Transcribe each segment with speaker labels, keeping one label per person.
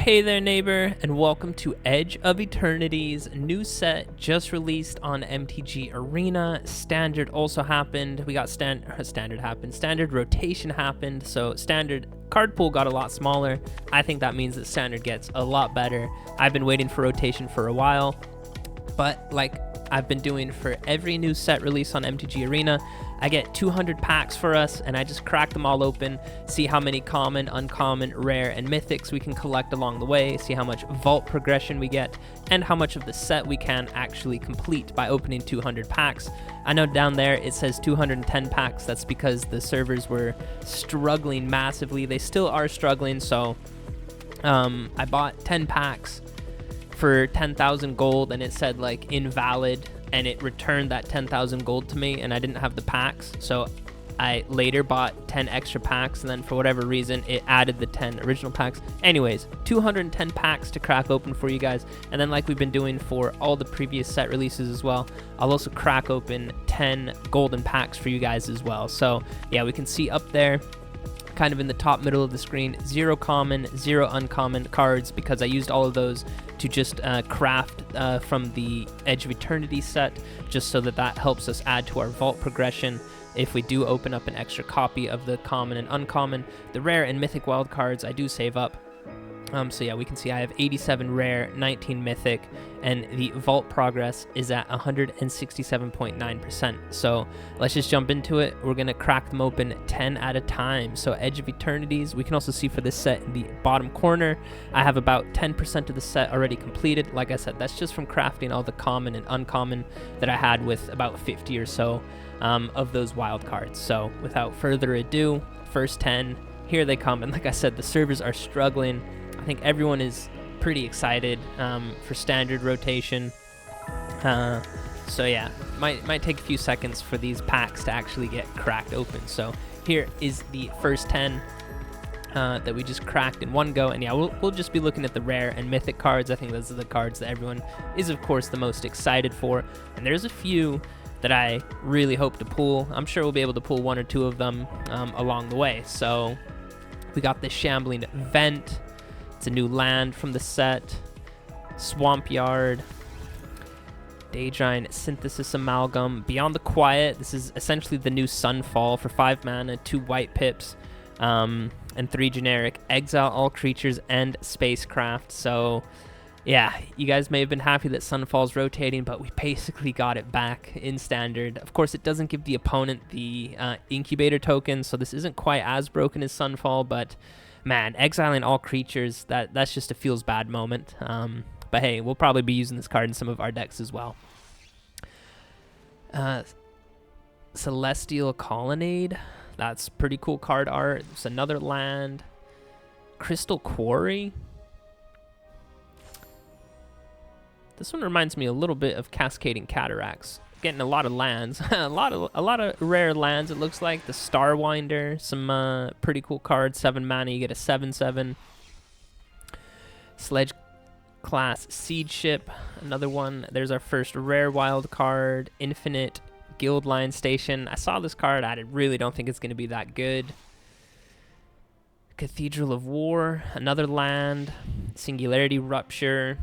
Speaker 1: Hey there, neighbor, and welcome to Edge of Eternities. New set just released on MTG Arena. Standard also happened. We got standard rotation happened, so standard card pool got a lot smaller. I think that means that standard gets a lot better. I've been waiting for rotation for a while, but like I've been doing for every new set release on MTG Arena, I get 200 packs for us, and I just crack them all open, see how many common, uncommon, rare, and mythics we can collect along the way, see how much vault progression we get, and how much of the set we can actually complete by opening 200 packs. I know down there it says 210 packs. That's because the servers were struggling massively. They still are struggling, so I bought 10 packs for 10,000 gold, and it said like invalid, and it returned that 10,000 gold to me, and I didn't have the packs, so I later bought 10 extra packs, and then for whatever reason it added the 10 original packs. Anyways, 210 packs to crack open for you guys, and then like we've been doing for all the previous set releases as well, I'll also crack open 10 golden packs for you guys as well. So yeah, we can see up there kind of in the top middle of the screen, 0 common, 0 uncommon cards, because I used all of those to just craft from the Edge of Eternity set, just so that helps us add to our vault progression if we do open up an extra copy of the common and uncommon. The rare and mythic wild cards I do save up. So yeah, we can see I have 87 rare, 19 mythic, and the vault progress is at 167.9%. So let's just jump into it. We're going to crack them open 10 at a time. So Edge of Eternities, we can also see for this set in the bottom corner, I have about 10% of the set already completed. Like I said, that's just from crafting all the common and uncommon that I had with about 50 or so of those wild cards. So without further ado, first 10, here they come. And like I said, the servers are struggling. I think everyone is pretty excited for standard rotation. So yeah, might take a few seconds for these packs to actually get cracked open. So here is the first 10 that we just cracked in one go. And yeah, we'll just be looking at the rare and mythic cards. I think those are the cards that everyone is, of course, the most excited for. And there's a few that I really hope to pull. I'm sure we'll be able to pull 1 or 2 of them along the way. So we got the Shambling Vent. It's a new land from the set. Swamp Yard. Daedrine Synthesis Amalgam. Beyond the Quiet. This is essentially the new Sunfall for 5 mana, 2 white pips, and 3 generic. Exile all creatures and spacecraft. So yeah, you guys may have been happy that Sunfall's rotating, but we basically got it back in standard. Of course, it doesn't give the opponent the incubator token, so this isn't quite as broken as Sunfall, but man, exiling all creatures, that's just a feels bad moment. But hey, we'll probably be using this card in some of our decks as well. Celestial Colonnade, that's pretty cool card art. There's another land. Crystal Quarry. This one reminds me a little bit of Cascading Cataracts. Getting a lot of lands, a lot of rare lands. It looks like the Starwinder, some pretty cool cards. 7 mana, you get a 7/7. Sledge Class Siege Ship, another one. There's our first rare wild card. Infinite Guild Line Station. I saw this card. I really don't think it's going to be that good. Cathedral of War, another land. Singularity Rupture.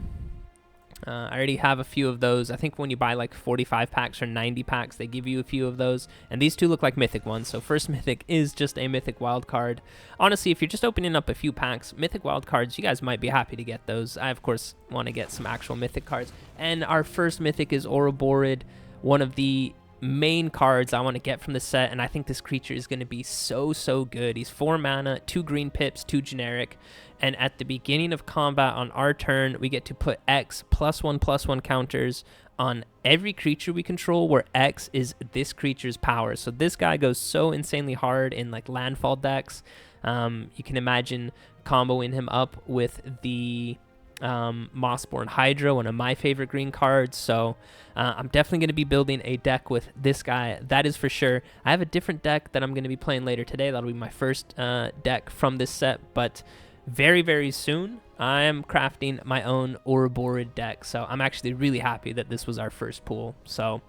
Speaker 1: I already have a few of those. I think when you buy like 45 packs or 90 packs, they give you a few of those. And these two look like mythic ones. So first mythic is just a mythic wild card. Honestly, if you're just opening up a few packs, mythic wild cards, you guys might be happy to get those. I, of course, want to get some actual mythic cards. And our first mythic is Ouroborid, one of the main cards I want to get from the set, and I think this creature is going to be so good. He's 4 mana, 2 green pips, 2 generic, and at the beginning of combat on our turn, we get to put X +1/+1 counters on every creature we control, where X is this creature's power. So this guy goes so insanely hard in like landfall decks. You can imagine comboing him up with the Mossborn Hydra, one of my favorite green cards. So I'm definitely going to be building a deck with this guy, that is for sure. I have a different deck that I'm going to be playing later today. That'll be my first deck from this set, but very soon I am crafting my own Ouroborid deck. So I'm actually really happy that this was our first pool. So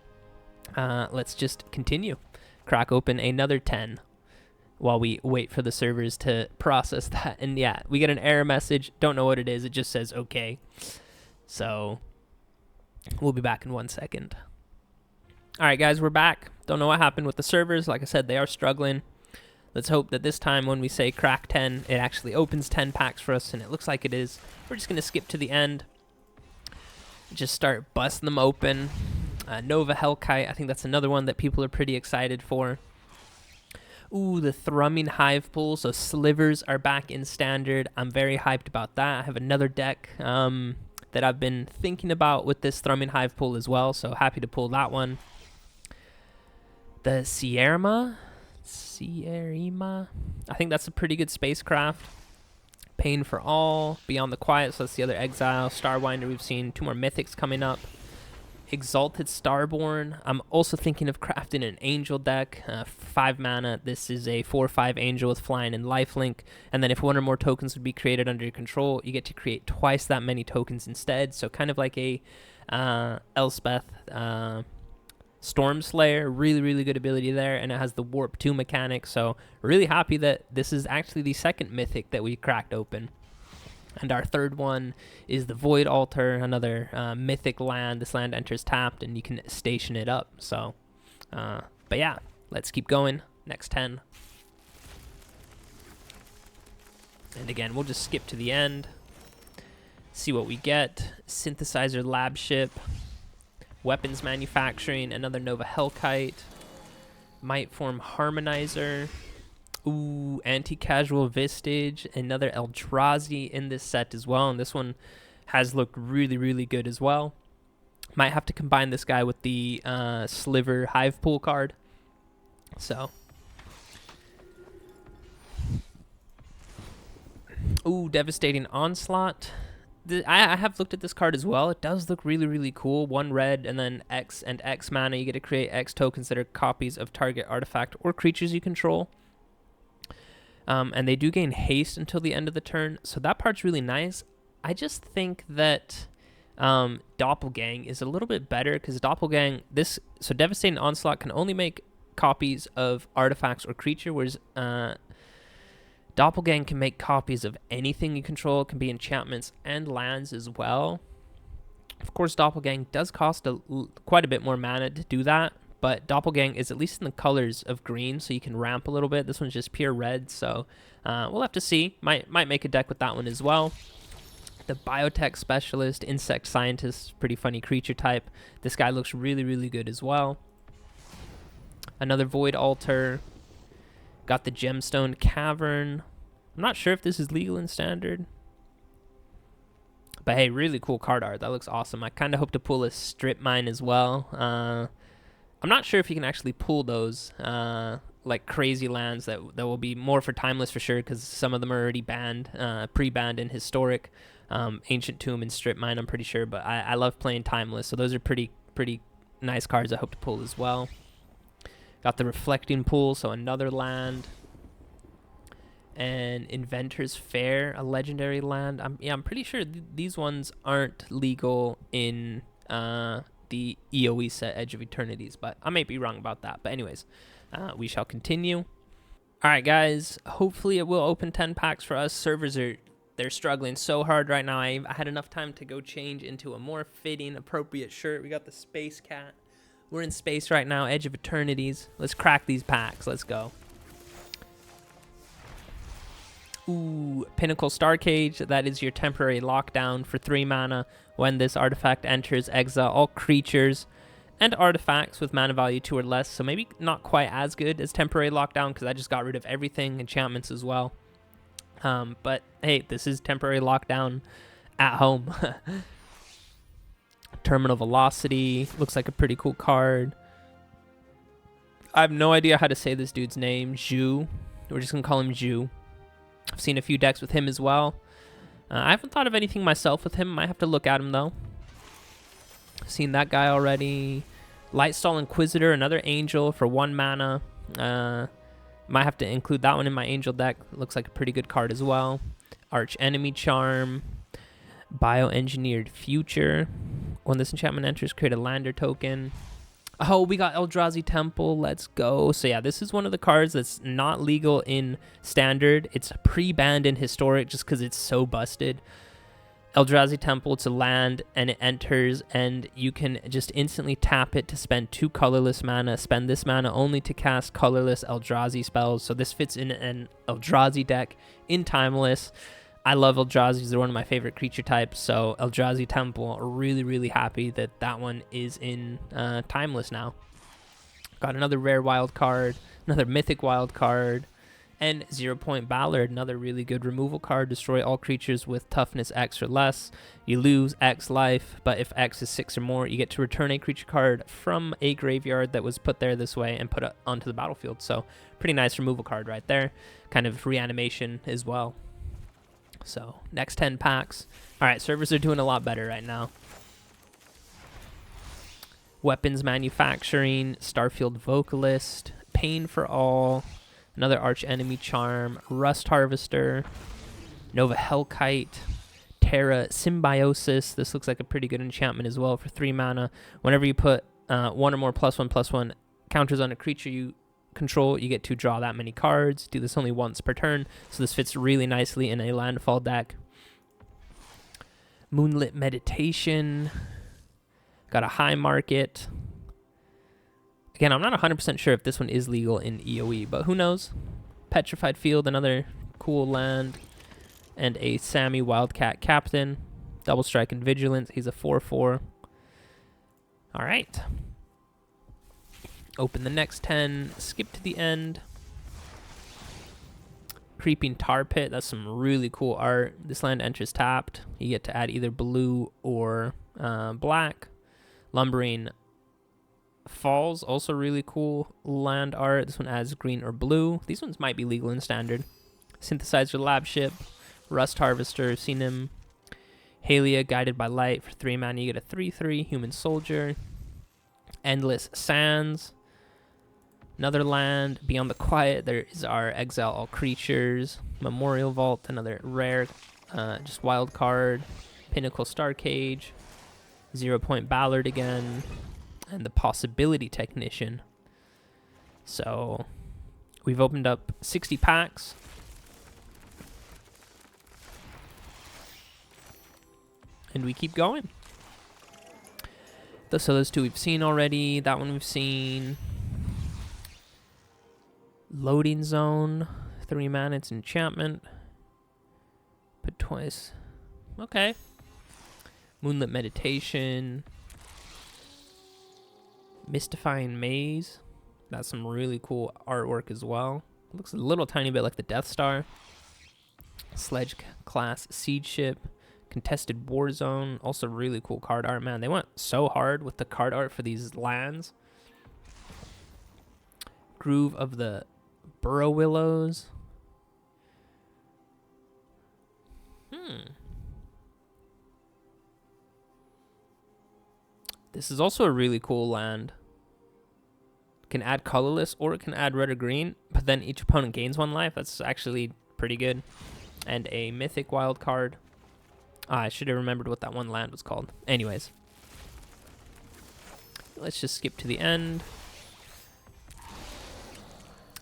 Speaker 1: let's just continue. Crack open another 10. while we wait for the servers to process that. And yeah, we get an error message. Don't know what it is. It just says okay. So we'll be back in 1 second. All right, guys, we're back. Don't know what happened with the servers. Like I said, they are struggling. Let's hope that this time when we say crack 10, it actually opens 10 packs for us, and it looks like it is. We're just going to skip to the end. Just start busting them open. Nova Hellkite, I think that's another one that people are pretty excited for. Ooh, the Thrumming Hive Pool. So slivers are back in standard. I'm very hyped about that. I have another deck that I've been thinking about with this Thrumming Hive Pool as well. So happy to pull that one. The Sierra, I think that's a pretty good spacecraft. Pain for All, Beyond the Quiet, so that's the other Exile. Starwinder, we've seen 2 more mythics coming up. Exalted Starborn. I'm also thinking of crafting an angel deck, 5 mana. This is a 4/5 angel with flying and lifelink, and then if 1 or more tokens would be created under your control, you get to create twice that many tokens instead. So kind of like a Elspeth Storm Slayer. Really good ability there, and it has the Warp 2 mechanic. So really happy that this is actually the second mythic that we cracked open. And our third one is the Void Altar, another mythic land. This land enters tapped, and you can station it up. So, but yeah, let's keep going. Next 10. And again, we'll just skip to the end. See what we get. Synthesizer Lab Ship. Weapons Manufacturing, another Nova Hellkite. Might Form Harmonizer. Ooh, Anti-Casual Vistage, another Eldrazi in this set as well, and this one has looked really good as well. Might have to combine this guy with the Sliver Hive Pool card. So, ooh, Devastating Onslaught. I have looked at this card as well. It does look really cool. 1 red and then X and X mana. You get to create X tokens that are copies of target artifact or creatures you control. And they do gain haste until the end of the turn, so that part's really nice. I just think that Doppelgang is a little bit better, because Doppelgang, so Devastating Onslaught can only make copies of artifacts or creature, whereas Doppelgang can make copies of anything you control. It can be enchantments and lands as well. Of course, Doppelgang does cost quite a bit more mana to do that, but Doppelgang is at least in the colors of green, so you can ramp a little bit. This one's just pure red, so we'll have to see. Might make a deck with that one as well. The Biotech Specialist, Insect Scientist, pretty funny creature type. This guy looks really good as well. Another Void Altar. Got the Gemstone Cavern. I'm not sure if this is legal in Standard. But hey, really cool card art. That looks awesome. I kind of hope to pull a Strip Mine as well. I'm not sure if you can actually pull those like crazy lands that will be more for Timeless for sure, because some of them are already banned, pre-banned in Historic, Ancient Tomb and Strip Mine, I'm pretty sure. But I love playing Timeless, so those are pretty nice cards I hope to pull as well. Got the Reflecting Pool, so another land. And Inventor's Fair, a legendary land. I'm pretty sure these ones aren't legal in the EOE set Edge of Eternities, but I might be wrong about that. But anyways, we shall continue. All right, guys, hopefully it will open 10 packs for us. Servers they're struggling so hard right now. I had enough time to go change into a more fitting, appropriate shirt. We got the Space Cat. We're in space right now, Edge of Eternities. Let's crack these packs. Let's go. Ooh, Pinnacle Starcage. That is your temporary lockdown for 3 mana. When this artifact enters, exile all creatures and artifacts with mana value 2 or less. So maybe not quite as good as temporary lockdown, because I just got rid of everything, enchantments as well. But hey, this is temporary lockdown at home. Terminal Velocity. Looks like a pretty cool card. I have no idea how to say this dude's name. Zhu. We're just going to call him Zhu. I've seen a few decks with him as well. I haven't thought of anything myself with him. Might have to look at him, though. Seen that guy already. Lightstall Inquisitor, another angel for 1 mana. Might have to include that one in my angel deck. Looks like a pretty good card as well. Arch Enemy Charm. Bioengineered Future. When this enchantment enters, create a lander token. Oh, we got Eldrazi Temple. Let's go. So yeah, this is one of the cards that's not legal in Standard. It's pre-banned in Historic just because it's so busted. Eldrazi Temple, it's a land, and it enters, and you can just instantly tap it to spend 2 colorless mana. Spend this mana only to cast colorless Eldrazi spells. So this fits in an Eldrazi deck in Timeless. I love Eldrazi. They're one of my favorite creature types. So Eldrazi Temple, really, really happy that that one is in Timeless now. Got another rare wild card, another mythic wild card, and 0 Point Ballard, another really good removal card. Destroy all creatures with toughness X or less. You lose X life, but if X is 6 or more, you get to return a creature card from a graveyard that was put there this way and put it onto the battlefield. So pretty nice removal card right there. Kind of reanimation as well. So next 10 packs. All right, servers are doing a lot better right now. Weapons Manufacturing, Starfield Vocalist, Pain for All, another Arch Enemy Charm, Rust Harvester, Nova Hellkite, Terra Symbiosis. This looks like a pretty good enchantment as well for 3 mana. Whenever you put 1 or more +1/+1 counters on a creature you control, you get to draw that many cards. Do this only once per turn, so this fits really nicely in a landfall deck. Moonlit Meditation. Got a High Market. Again, I'm not 100% sure if this one is legal in EOE, but who knows? Petrified Field, another cool land. And a Sammy Wildcat Captain. Double Strike and Vigilance. He's a 4/4. All right. Open the next 10. Skip to the end. Creeping Tar Pit. That's some really cool art. This land enters tapped. You get to add either blue or black. Lumbering Falls, also really cool land art. This one adds green or blue. These ones might be legal in Standard. Synthesizer Lab Ship, Rust Harvester, seen him. Halia, Guided by Light. For 3 mana, you get a 3/3 Human Soldier. Endless Sands. Another land. Beyond the Quiet, there is our Exile All Creatures. Memorial Vault, another rare, just wild card. Pinnacle Star Cage. 0 Point Ballard again. And the Possibility Technician. So we've opened up 60 packs. And we keep going. So those 2 we've seen already. That one we've seen. Loading Zone. 3 mana, it's enchantment. Put twice. Okay. Moonlit Meditation. Mystifying Maze. That's some really cool artwork as well. Looks a little tiny bit like the Death Star. Sledge Class Siege Ship. Contested War Zone. Also really cool card art, man. They went so hard with the card art for these lands. Groove of the Burrow Willows. This is also a really cool land. Can add colorless or it can add red or green, but then each opponent gains 1 life. That's actually pretty good. And a mythic wild card. I should have remembered what that one land was called. Anyways. Let's just skip to the end.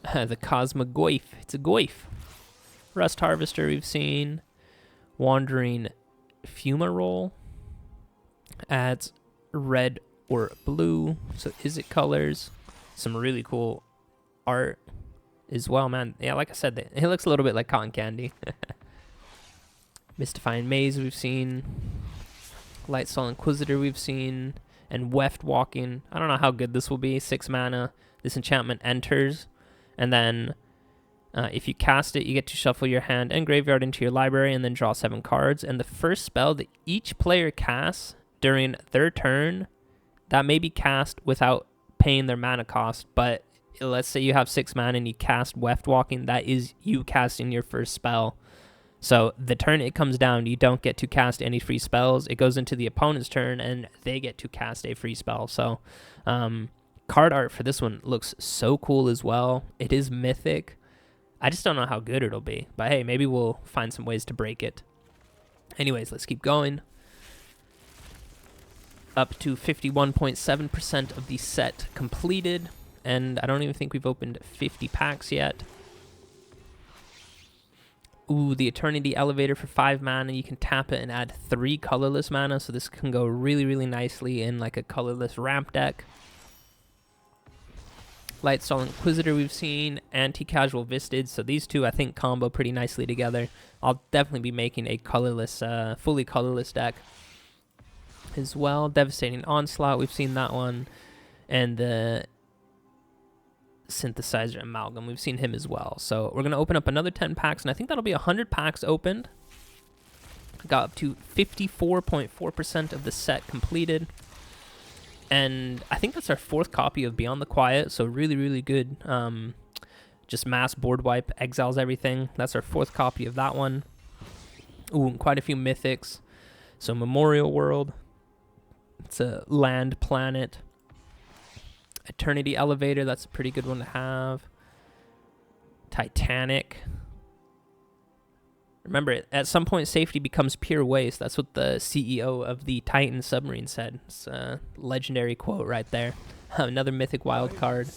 Speaker 1: The Cosmogoyf. It's a Goyf. Rust Harvester we've seen. Wandering Fumarole. Adds red or blue. So is it colors? Some really cool art as well, man. Yeah, like I said, it looks a little bit like cotton candy. Mystifying Maze we've seen. Lightsoul Inquisitor we've seen. And Weft Walking. I don't know how good this will be. 6 mana. This enchantment enters. And then if you cast it, you get to shuffle your hand and graveyard into your library and then draw 7 cards. And the first spell that each player casts during their turn, that may be cast without paying their mana cost. But let's say you have 6 mana and you cast Weft Walking. That is you casting your first spell. So the turn it comes down, you don't get to cast any free spells. It goes into the opponent's turn, and they get to cast a free spell. So card art for this one looks so cool as well. It is mythic. I just don't know how good it'll be. But hey, maybe we'll find some ways to break it. Anyways, let's keep going. up to 51.7% of the set completed. And I don't even think we've opened 50 packs yet. Ooh, the Eternity Elevator for 5 mana. You can tap it and add 3 colorless mana, so this can go really, really nicely in like a colorless ramp deck. Lightstall Inquisitor we've seen, Anti-Casual Vistage, so these two I think combo pretty nicely together. I'll definitely be making a colorless, fully colorless deck as well. Devastating Onslaught, we've seen that one. And the Synthesizer Amalgam, we've seen him as well. So we're going to open up another 10 packs, and I think that'll be 100 packs opened. Got up to 54.4% of the set completed. And I think that's our 4th copy of Beyond the Quiet, so really, really good. Just mass board wipe, exiles everything. That's our 4th copy of that one. Ooh, and quite a few mythics. So Memorial World. It's a land planet. Eternity Elevator, that's a pretty good one to have. Titanic. Remember, at some point, safety becomes pure waste. That's what the CEO of the Titan submarine said. It's a legendary quote right there. Another mythic wild card.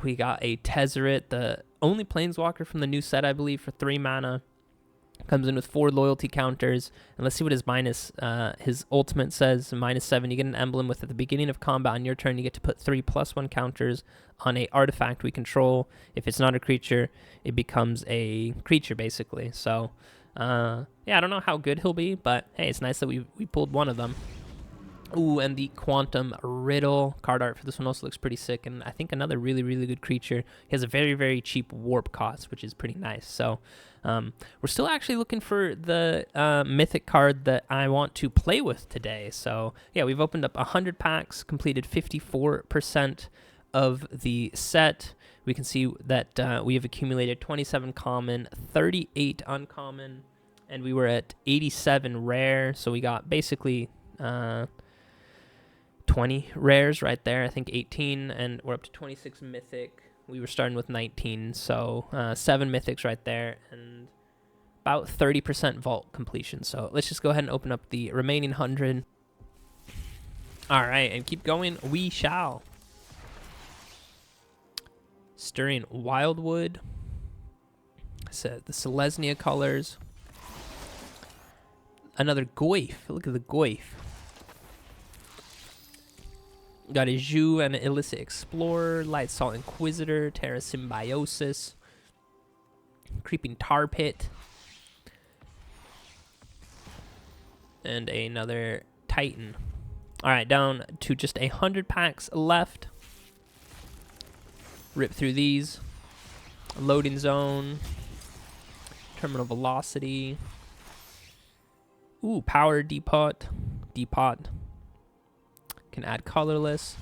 Speaker 1: We got a Tezzeret, the only planeswalker from the new set, I believe, for 3 mana. Comes in with 4 loyalty counters. And let's see what his ultimate says. -7, you get an emblem with at the beginning of combat on your turn, you get to put 3 +1 counters on a artifact we control. If it's not a creature, it becomes a creature, basically. So, yeah, I don't know how good he'll be, but hey, it's nice that we pulled one of them. Ooh, and the Quantum Riddle card art for this one also looks pretty sick, and I think another really, really good creature. He has a very, very cheap warp cost, which is pretty nice. So we're still actually looking for the mythic card that I want to play with today. So yeah, we've opened up 100 packs, completed 54% of the set. We can see that we have accumulated 27 common, 38 uncommon, and we were at 87 rare, so we got basically 20 rares right there. I think 18, and we're up to 26 mythic. We were starting with 19, so 7 mythics right there, and about 30% vault completion. So let's just go ahead and open up the remaining 100. All right, and keep going. We shall. Stirring Wildwood. So the Selesnya colors. Another Goyf. Look at the Goyf. Got a Zhu and an Illicit Explorer, Lightstall Inquisitor, Terra Symbiosis, Creeping Tar Pit, and another Titan. All right, down to just 100 packs left. Rip through these. Loading Zone, Terminal Velocity. Ooh, Power Depot. Can add colorless.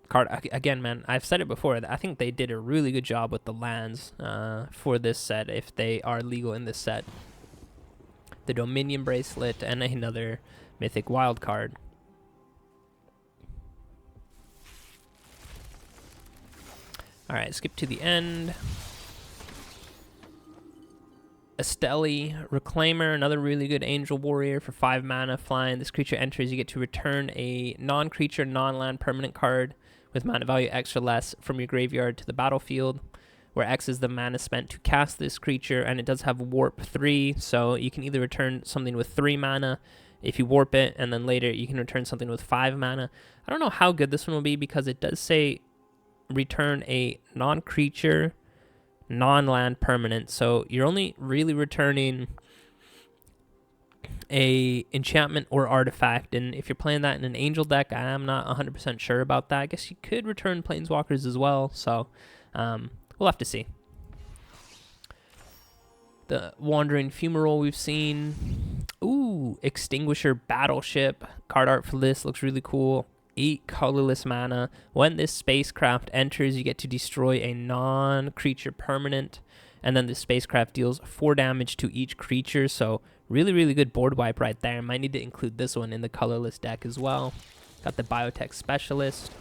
Speaker 1: Card again, man. I've said it before. I think they did a really good job with the lands for this set, if they are legal in this set. The Dominion Bracelet and another mythic wild card. All right, skip to the end. Esteli Reclaimer, another really good Angel Warrior for 5 mana flying. This creature enters, you get to return a non-creature, non-land permanent card with mana value X or less from your graveyard to the battlefield, where X is the mana spent to cast this creature, and it does have Warp 3, so you can either return something with 3 mana if you warp it, and then later you can return something with 5 mana. I don't know how good this one will be, because it does say return a non-creature, non-land permanent, so you're only really returning a enchantment or artifact, and if you're playing that in an angel deck, I'm not 100% sure about that. I guess you could return planeswalkers as well, so we'll have to see. The Wandering Fumarole we've seen. Ooh, Extinguisher Battleship. Card art for this looks really cool. 8 colorless mana. When this spacecraft enters, you get to destroy a non-creature permanent, and then the spacecraft deals 4 damage to each creature, so really, really good board wipe right there. Might need to include this one in the colorless deck as well. Got the Biotech Specialist.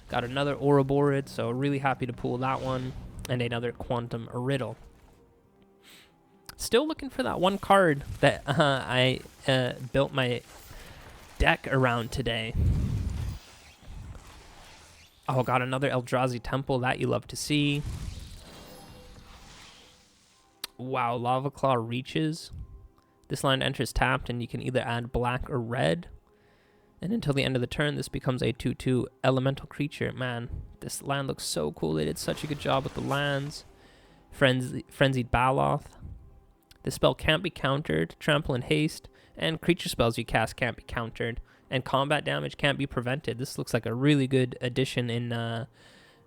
Speaker 1: Got another Ouroborid, so really happy to pull that one, and another Quantum Riddle. Still looking for that one card that I built my deck around today. Oh, got another Eldrazi Temple. That you love to see. Wow, Lava Claw reaches. This land enters tapped, and you can either add black or red. And until the end of the turn, this becomes a 2/2 elemental creature. Man, this land looks so cool. They did such a good job with the lands. Frenzied Baloth. This spell can't be countered. Trample and Haste. And creature spells you cast can't be countered. And combat damage can't be prevented. This looks like a really good addition in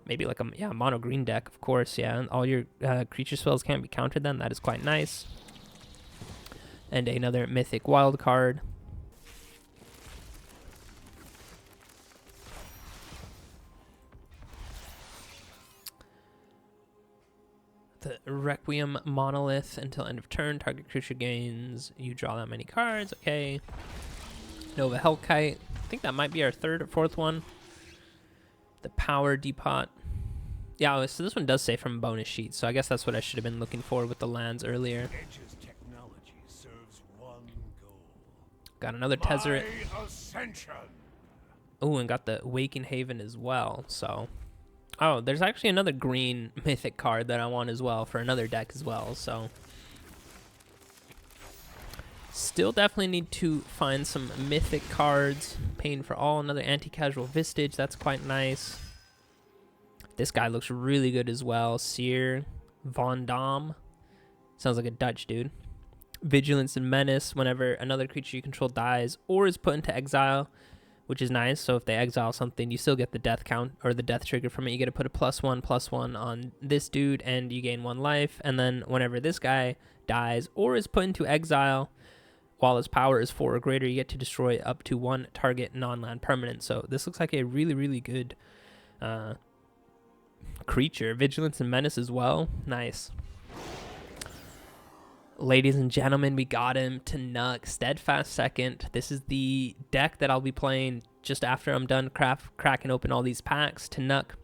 Speaker 1: maybe like a mono green deck, of course. Yeah, and all your creature spells can't be countered then. That is quite nice. And another mythic wild card. The Requiem Monolith. Until end of turn, target creature gains. You draw that many cards. Okay. Nova Hellkite. I think that might be our third or fourth one. The Power Depot. Yeah, so this one does say from a bonus sheet, so I guess that's what I should have been looking for with the lands earlier. Got another Tezzeret. Oh, and got the Waking Haven as well, so... Oh, there's actually another green mythic card that I want as well for another deck as well, so... Still definitely need to find some mythic cards. Paying for all. Another anti-casual Vistage. That's quite nice. This guy looks really good as well. Seer. Von Dam. Sounds like a Dutch dude. Vigilance and Menace. Whenever another creature you control dies or is put into exile, which is nice. So if they exile something, you still get the death count or the death trigger from it. You get to put a +1/+1 on this dude and you gain 1 life. And then whenever this guy dies or is put into exile, while his power is 4 or greater, you get to destroy up to 1 target non-land permanent. So this looks like a really, really good creature. Vigilance and Menace as well. Nice. Ladies and gentlemen, we got him. Tnuck, Steadfast Second. This is the deck that I'll be playing just after I'm done cracking open all these packs. Tnuck.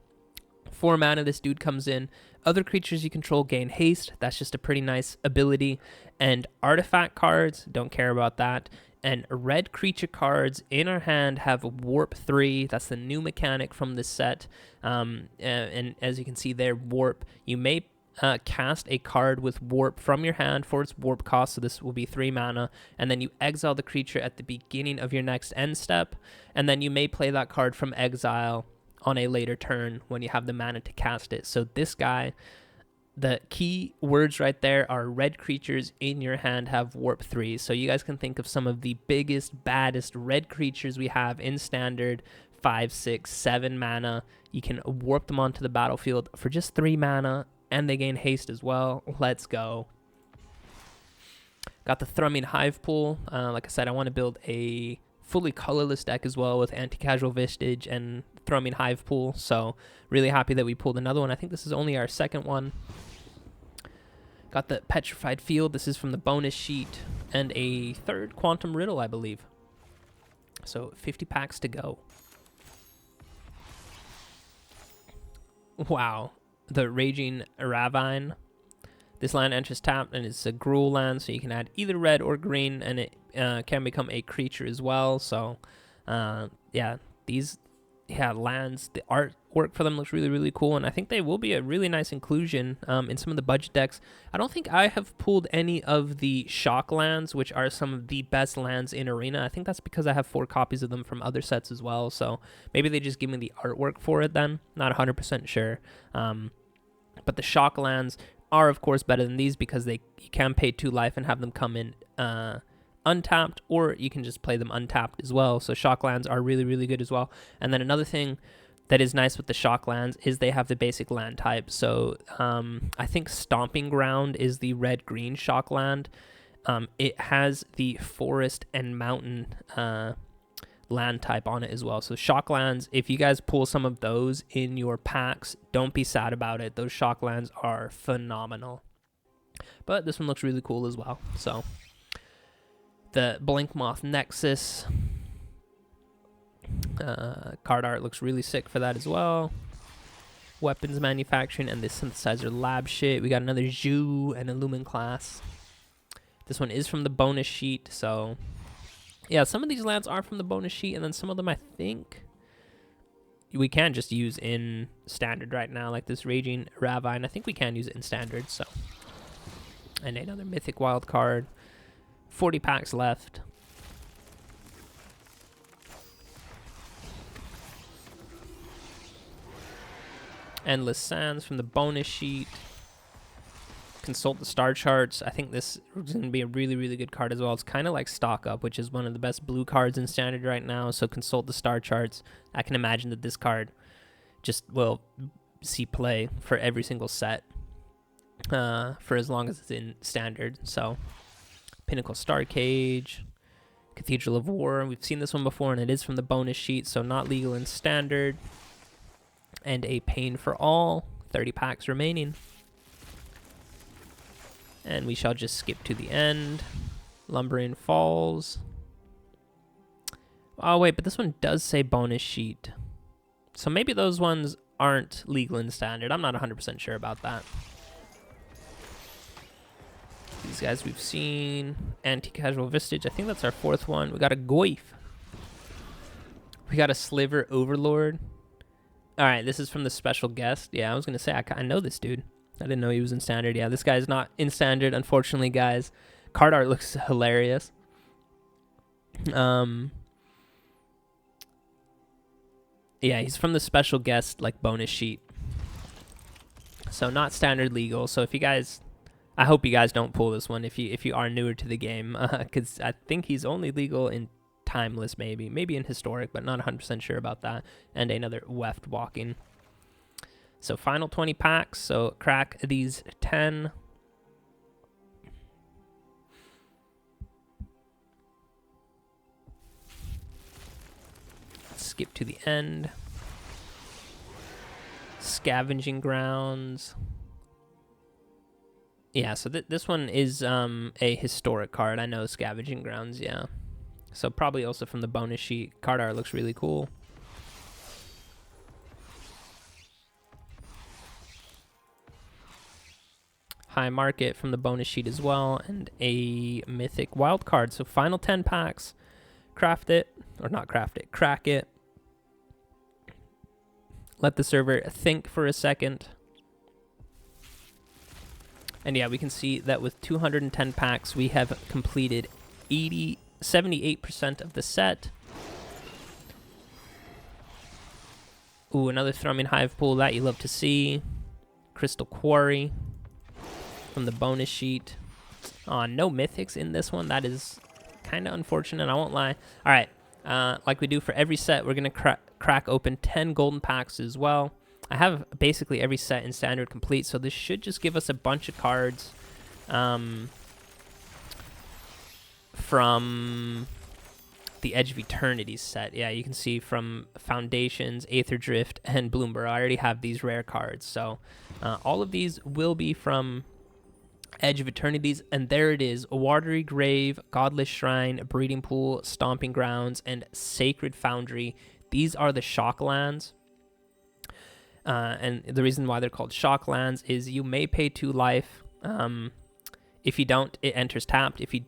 Speaker 1: 4 mana, this dude comes in. Other creatures you control gain haste. That's just a pretty nice ability. And artifact cards, don't care about that. And red creature cards in our hand have Warp 3. That's the new mechanic from this set. And as you can see there, Warp. You may cast a card with Warp from your hand for its Warp cost. So this will be 3 mana. And then you exile the creature at the beginning of your next end step. And then you may play that card from exile on a later turn when you have the mana to cast it. So this guy, the key words right there are red creatures in your hand have Warp 3. So you guys can think of some of the biggest, baddest red creatures we have in Standard. 5, 6, 7 mana. You can warp them onto the battlefield for just 3 mana, and they gain haste as well. Let's go. Got the Thrumming Hive Pool. Like I said, I want to build a fully colorless deck as well with anti-casual Vistage and Thrumming Hive Pool. So really happy that we pulled another one. I think this is only our second one. Got the Petrified Field. This is from the bonus sheet. And a third Quantum Riddle, I believe. So 50 packs to go. Wow. The Raging Ravine. This land enters tapped and it's a Gruul land, so you can add either red or green, and it can become a creature as well. So, yeah, these lands, the artwork for them looks really, really cool, and I think they will be a really nice inclusion in some of the budget decks. I don't think I have pulled any of the Shock lands, which are some of the best lands in Arena. I think that's because I have 4 copies of them from other sets as well, so maybe they just give me the artwork for it then. Not 100% sure. But the Shock lands are of course better than these because you can pay 2 life and have them come in untapped, or you can just play them untapped as well. So Shock lands are really, really good as well. And then another thing that is nice with the Shock lands is they have the basic land type. So I think Stomping Ground is the red-green Shock land. It has the Forest and Mountain land type on it as well. So Shock lands, if you guys pull some of those in your packs, don't be sad about it. Those Shock lands are phenomenal. But this one looks really cool as well. So the Blinkmoth Nexus card art looks really sick for that as well. Weapons manufacturing and the synthesizer lab shit. We got another Zhu and a Lumen class. This one is from the bonus sheet, so yeah, some of these lands are from the bonus sheet, and then some of them I think we can just use in standard right now, like this Raging Ravine. I think we can use it in standard, so. And another mythic wild card. 40 packs left. Endless Sands from the bonus sheet. Consult the star charts. I think this is going to be a really, really good card as well. It's kind of like Stock Up, which is one of the best blue cards in standard right now. So consult the star charts. I can imagine that this card just will see play for every single set for as long as it's in standard. So Pinnacle Star Cage, Cathedral of War. We've seen this one before, and it is from the bonus sheet, so not legal in standard. And a Pain for All. 30 packs remaining. And we shall just skip to the end. Lumbering Falls. Oh, wait, but this one does say bonus sheet. So maybe those ones aren't legal in standard. I'm not 100% sure about that. These guys we've seen. Anti-Casual Vistage. I think that's our 4th one. We got a Goif. We got a Sliver Overlord. All right, this is from the special guest. Yeah, I was going to say, I know this dude. I didn't know he was in standard. Yeah, this guy's not in standard, unfortunately, guys. Card art looks hilarious. Yeah, he's from the special guest, like, bonus sheet. So not standard legal. So if you guys, I hope you guys don't pull this one if you are newer to the game, because I think he's only legal in Timeless, maybe in Historic, but not 100% sure about that. And another Weft Walking. So final 20 packs, so crack these 10. Skip to the end. Scavenging Grounds. Yeah, so this one is a historic card. I know Scavenging Grounds, yeah. So probably also from the bonus sheet. Card art looks really cool. High Market from the bonus sheet as well, and a mythic wild card. So final 10 packs. Craft it, or not craft it, crack it. Let the server think for a second. And yeah, we can see that with 210 packs, we have completed 78% of the set. Ooh, another Thrumming Hive pool that you love to see. Crystal Quarry from the bonus sheet. No mythics in this one. That is kind of unfortunate, I won't lie. All right, like we do for every set, we're going to crack open 10 golden packs as well. I have basically every set in standard complete, so this should just give us a bunch of cards from the Edge of Eternities set. Yeah, you can see from Foundations, Aether Drift, and Bloomberg. I already have these rare cards, so all of these will be from Edge of Eternities, and there it is: a Watery Grave, Godless Shrine, Breeding Pool, Stomping Grounds, and Sacred Foundry. These are the shock lands. And the reason why they're called shock lands is you may pay 2 life. If you don't, it enters tapped. If you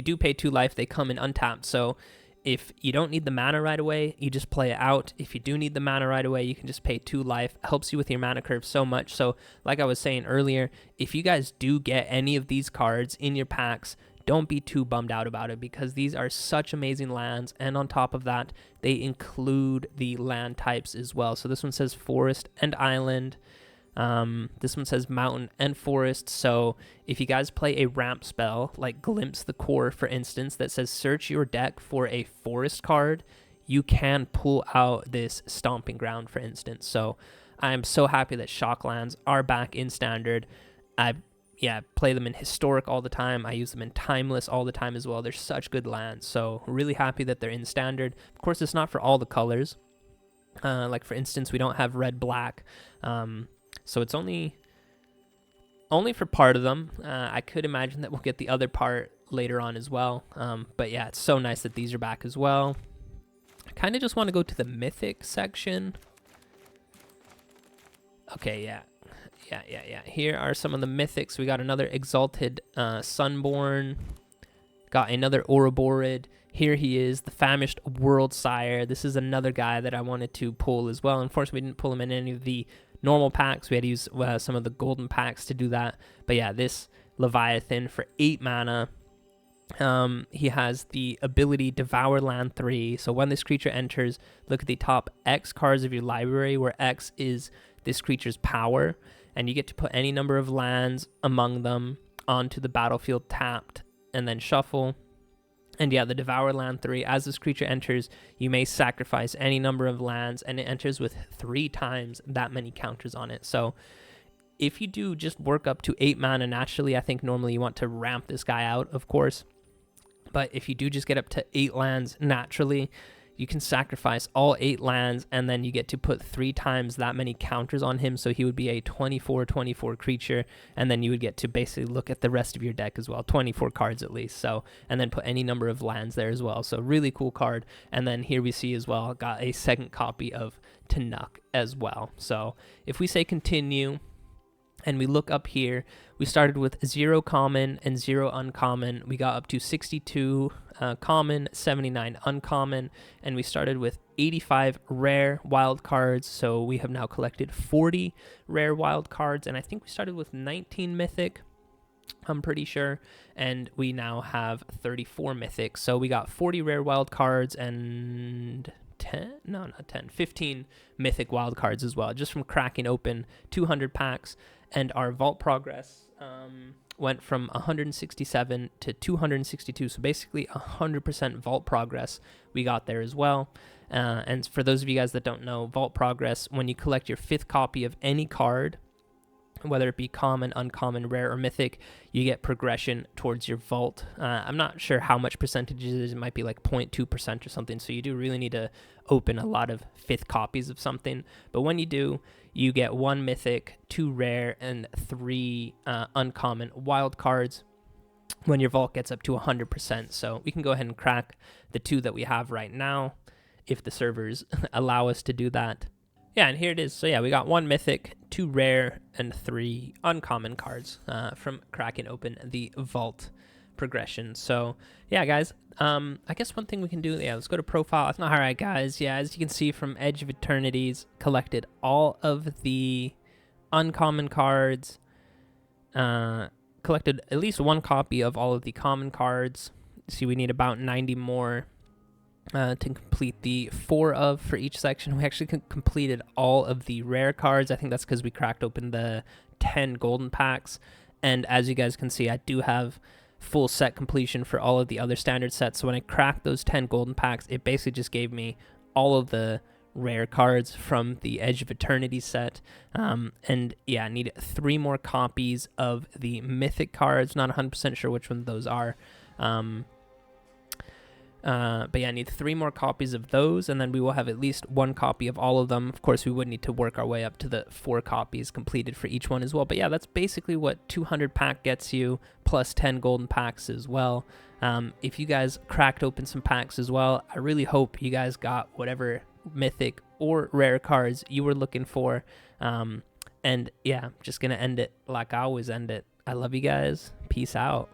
Speaker 1: do pay 2 life, they come in untapped. So if you don't need the mana right away, you just play it out. If you do need the mana right away, you can just pay 2 life. Helps you with your mana curve so much. So like I was saying earlier, if you guys do get any of these cards in your packs, don't be too bummed out about it, because these are such amazing lands. And on top of that, they include the land types as well. So this one says forest and island. This one says mountain and forest. So if you guys play a ramp spell like Glimpse the Core, for instance, that says search your deck for a forest card, you can pull out this Stomping Ground, for instance. So I'm so happy that Shocklands are back in standard. I play them in Historic all the time. I use them in Timeless all the time as well. They're such good lands. So really happy that they're in standard. Of course, it's not for all the colors. Like for instance, we don't have red, black. So it's only for part of them. I could imagine that we'll get the other part later on as well. But yeah, it's so nice that these are back as well. I kind of just want to go to the Mythic section. Okay, yeah. Yeah. Here are some of the mythics. We got another Exalted Sunborn. Got another Ouroborid. Here he is, the Famished World Sire. This is another guy that I wanted to pull as well. Unfortunately, we didn't pull him in any of the normal packs. We had to use some of the golden packs to do that. But yeah, this Leviathan for 8 mana. He has the ability Devour Land 3. So when this creature enters, look at the top X cards of your library, where X is this creature's power. And you get to put any number of lands among them onto the battlefield tapped, and then shuffle. And yeah, the Devour Land 3, as this creature enters, you may sacrifice any number of lands, and it enters with 3 times that many counters on it. So if you do just work up to 8 mana naturally, I think normally you want to ramp this guy out, of course. But if you do just get up to 8 lands naturally, you can sacrifice all 8 lands, and then you get to put 3 times that many counters on him. So he would be a 24/24 creature, and then you would get to basically look at the rest of your deck as well, 24 cards at least. So, and then put any number of lands there as well. So really cool card. And then here we see as well, got a second copy of Tanuk as well. So if we say continue, and we look up here, we started with 0 common and 0 uncommon. We got up to 62 common, 79 uncommon, and we started with 85 rare wild cards. So we have now collected 40 rare wild cards, and I think we started with 19 mythic, I'm pretty sure, and we now have 34 mythic. So we got 40 rare wild cards and 15 mythic wild cards as well, just from cracking open 200 packs. And our vault progress went from 167 to 262, so basically 100% vault progress we got there as well. And for those of you guys that don't know, vault progress, when you collect your 5th copy of any card, whether it be common, uncommon, rare, or mythic, you get progression towards your vault. I'm not sure how much percentage it is. It might be like 0.2% or something. So you do really need to open a lot of 5th copies of something. But when you do, you get 1 mythic, 2 rare, and 3 uncommon wild cards when your vault gets up to 100%. So we can go ahead and crack the 2 that we have right now if the servers allow us to do that. Yeah, and here it is. So yeah, we got 1 mythic, 2 rare, and 3 uncommon cards from cracking open the vault progression. So yeah, guys, I guess one thing we can do, let's go to profile. All right, guys, yeah, as you can see from Edge of Eternities, collected all of the uncommon cards, collected at least 1 copy of all of the common cards. See, we need about 90 more to complete the 4 of for each section. We actually completed all of the rare cards. I think that's because we cracked open the 10 golden packs. And as you guys can see, I do have full set completion for all of the other standard sets. So when I cracked those 10 golden packs, it basically just gave me all of the rare cards from the Edge of Eternity set. And yeah, I need 3 more copies of the mythic cards. Not 100% sure which one those are. But yeah, I need 3 more copies of those, and then we will have at least 1 copy of all of them. Of course, we would need to work our way up to the 4 copies completed for each one as well. But yeah, that's basically what 200 pack gets you, plus 10 golden packs as well. If you guys cracked open some packs as well, I really hope you guys got whatever mythic or rare cards you were looking for. And yeah, I'm just gonna end it like I always end it. I love you guys. Peace out.